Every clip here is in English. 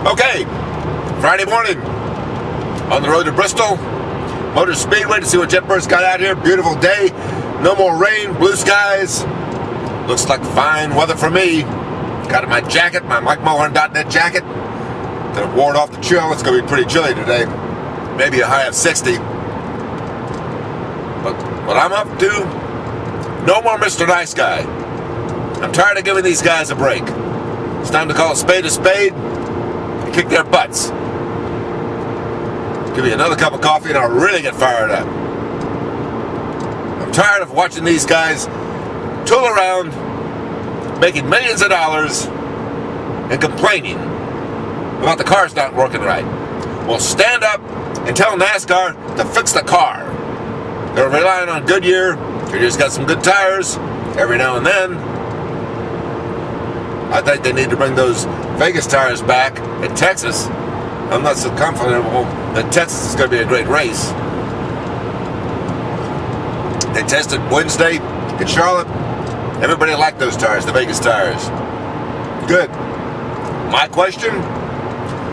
Okay, Friday morning on the road to Bristol Motor Speedway to see what Jetbird's got out here. Beautiful day, no more rain, blue skies. Looks like fine weather for me. Got my jacket, my MikeMulhern.net jacket. That ward off the chill. It's going to be pretty chilly today. Maybe a high of 60. But what I'm up to, no more Mr. Nice Guy. I'm tired of giving these guys a break. It's time to call a spade and kick their butts. Give me another cup of coffee and I'll really get fired up. I'm tired of watching these guys tool around, making millions of dollars, and complaining about the cars not working right. Well, stand up and tell NASCAR to fix the car. They're relying on Goodyear. Goodyear's got some good tires every now and then. I think they need to bring those Vegas tires back in Texas. I'm not so confident that Texas is going to be a great race. They tested Wednesday in Charlotte. Everybody liked those tires, the Vegas tires. Good. My question,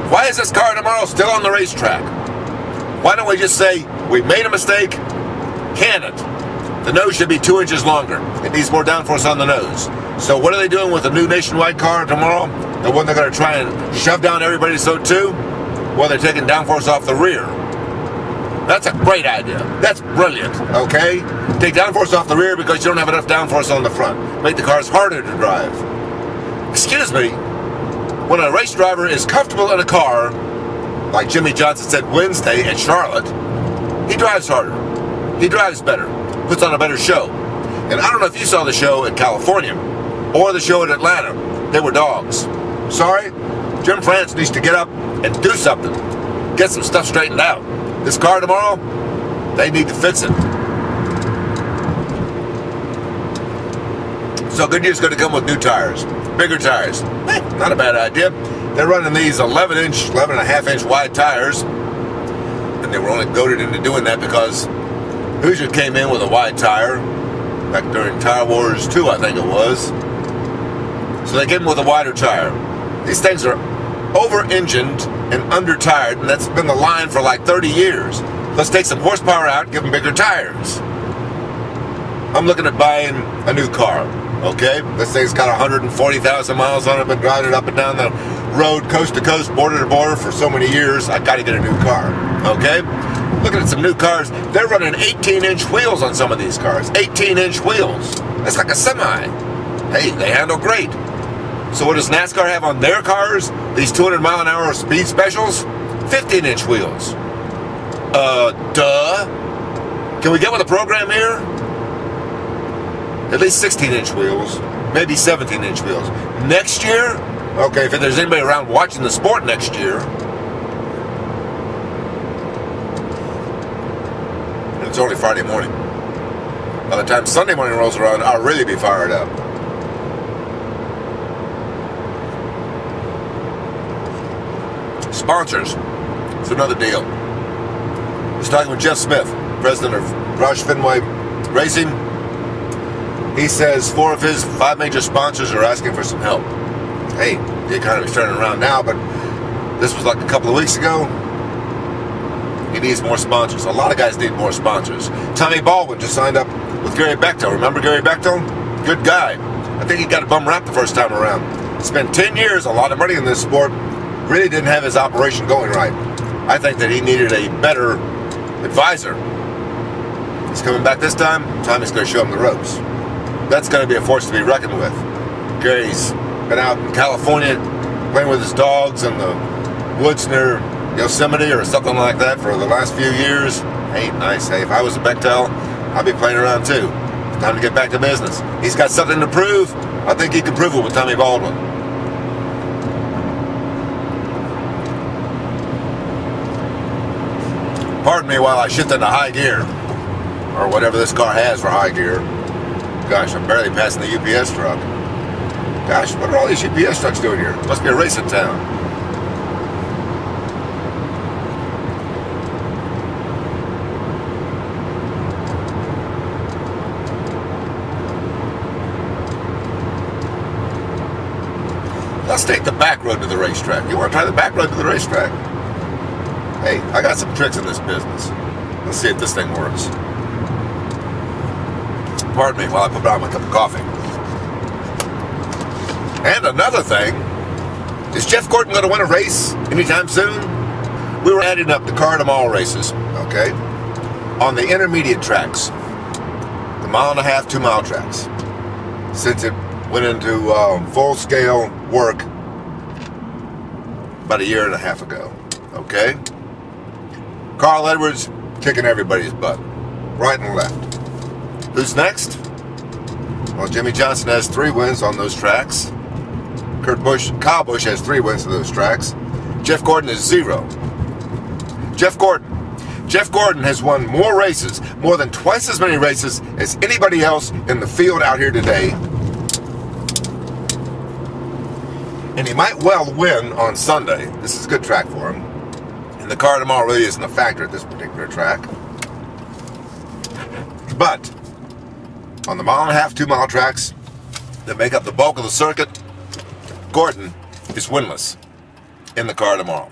why is this car tomorrow still on the racetrack? Why don't we just say, we made a mistake, can it? The nose should be 2 inches longer. It needs more downforce on the nose. So what are they doing with the new nationwide car tomorrow? The one they're going to try and shove down everybody so too? Well, they're taking downforce off the rear. That's a great idea. That's brilliant, okay? Take downforce off the rear because you don't have enough downforce on the front. Make the cars harder to drive. Excuse me, when a race driver is comfortable in a car, like Jimmy Johnson said Wednesday at Charlotte, he drives harder. He drives better. Puts on a better show. And I don't know if you saw the show in California or the show in Atlanta. They were dogs. Sorry, Jim France needs to get up and do something. Get some stuff straightened out. This car tomorrow, they need to fix it. So Goodyear's going to come with new tires, bigger tires. Not a bad idea. They're running these 11 and a half inch wide tires, and they were only goaded into doing that because Hoosier came in with a wide tire back during Tire Wars 2, I think it was. So they came in with a wider tire. These things are over-engined and under-tired, and that's been the line for like 30 years. Let's take some horsepower out and give them bigger tires. I'm looking at buying a new car, okay? This thing's got 140,000 miles on it, been driving it up and down the road, coast to coast, border to border for so many years. I gotta get a new car, okay? Looking at some new cars, they're running 18-inch wheels on some of these cars. 18-inch wheels. That's like a semi. Hey, they handle great. So what does NASCAR have on their cars? These 200-mile-an-hour speed specials? 15-inch wheels. Duh. Can we get with the program here? At least 16-inch wheels. Maybe 17-inch wheels. Next year? Okay, if there's anybody around watching the sport next year. It's only Friday morning. By the time Sunday morning rolls around, I'll really be fired up. Sponsors. It's another deal. I was talking with Jeff Smith, president of Roush Fenway Racing. He says 4 of his 5 major sponsors are asking for some help. Hey, the economy's turning around now, but this was like a couple of weeks ago. He needs more sponsors. A lot of guys need more sponsors. Tommy Baldwin just signed up with Gary Bechtel. Remember Gary Bechtel? Good guy. I think he got a bum rap the first time around. Spent 10 years, a lot of money in this sport. Really didn't have his operation going right. I think that he needed a better advisor. He's coming back this time. Tommy's going to show him the ropes. That's going to be a force to be reckoned with. Gary's been out in California playing with his dogs in the woods near Yosemite or something like that for the last few years. Ain't nice. Hey, if I was a Bechtel, I'd be playing around too. It's time to get back to business. He's got something to prove. I think he can prove it with Tommy Baldwin. Pardon me while I shift into high gear, or whatever this car has for high gear. Gosh, I'm barely passing the UPS truck. Gosh, what are all these UPS trucks doing here? Must be a race in town. let's take the back road to the racetrack. You want to try the back road to the racetrack? Hey, I got some tricks in this business. Let's see if this thing works. Pardon me while I put down my cup of coffee. And another thing, is Jeff Gordon going to win a race anytime soon? We were adding up the car to mile races, okay, on the intermediate tracks, the 1.5 2 mile tracks, since it went into full-scale work about 1.5 years ago, okay? Carl Edwards kicking everybody's butt, right and left. Who's next? Well, Jimmy Johnson has 3 wins on those tracks. Kyle Busch has 3 wins on those tracks. Jeff Gordon is 0. Jeff Gordon has won more races, more than twice as many races as anybody else in the field out here today. And he might well win on Sunday. This is a good track for him. And the car tomorrow really isn't a factor at this particular track. But on the 1.5 2 mile tracks that make up the bulk of the circuit, Gordon is winless in the car tomorrow.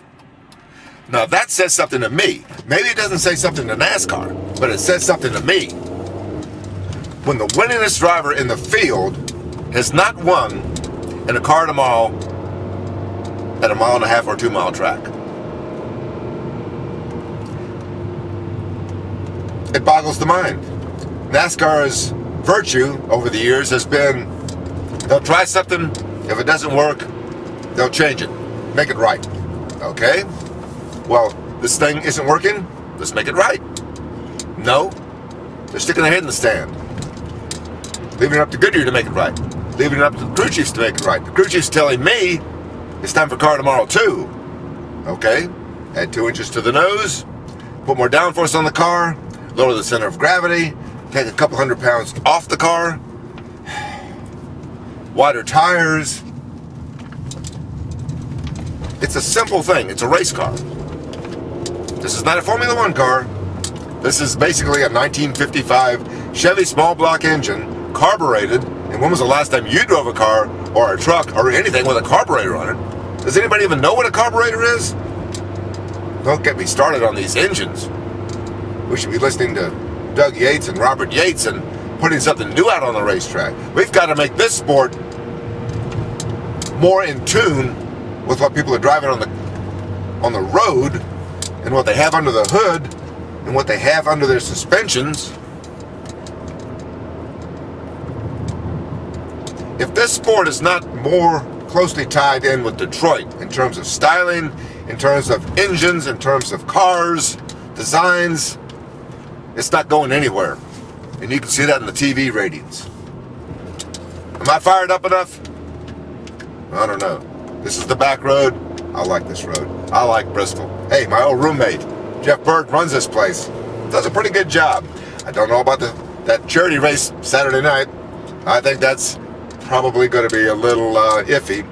Now that says something to me. Maybe it doesn't say something to NASCAR, but it says something to me. When the winningest driver in the field has not won in a car tomorrow at a 1.5 or 2 mile track, it boggles the mind. NASCAR's virtue over the years has been, they'll try something, if it doesn't work, they'll change it, make it right, okay? Well, this thing isn't working, let's make it right. No, they're sticking their head in the sand, leaving it up to Goodyear to make it right, leaving it up to the crew chiefs to make it right. The crew chief's telling me it's time for car tomorrow too, okay? Add 2 inches to the nose, put more downforce on the car, lower the center of gravity, take a couple 100 pounds off the car, wider tires. It's a simple thing. It's a race car. This is not a Formula One car. This is basically a 1955 Chevy small block engine, carbureted. And when was the last time you drove a car or a truck or anything with a carburetor on it? Does anybody even know what a carburetor is? Don't get me started on these engines. We should be listening to Doug Yates and Robert Yates and putting something new out on the racetrack. We've got to make this sport more in tune with what people are driving on the road and what they have under the hood and what they have under their suspensions. If this sport is not more closely tied in with Detroit in terms of styling, in terms of engines, in terms of cars, designs, it's not going anywhere. And you can see that in the TV ratings. Am I fired up enough? I don't know. This is the back road. I like this road. I like Bristol. Hey, my old roommate, Jeff Bird, runs this place. Does a pretty good job. I don't know about that charity race Saturday night. I think that's probably going to be a little iffy.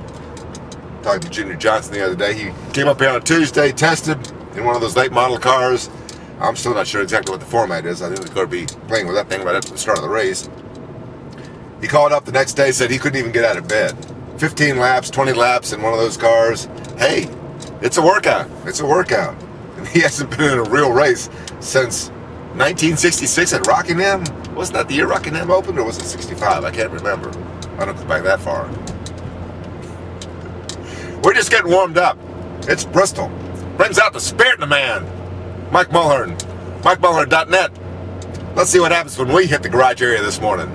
Talking to Junior Johnson the other day. He came up here on a Tuesday, tested in one of those late model cars. I'm still not sure exactly what the format is. I think they're going to be playing with that thing right at the start of the race. He called up the next day, said he couldn't even get out of bed. 15 laps, 20 laps in one of those cars. Hey, it's a workout. It's a workout. And he hasn't been in a real race since 1966 at Rockingham. Wasn't that the year Rockingham opened, or was it 65? I can't remember. I don't go back that far. We're just getting warmed up. It's Bristol. Brings out the spirit in a man. Mike Mulhern, MikeMulhern.net. Let's see what happens when we hit the garage area this morning.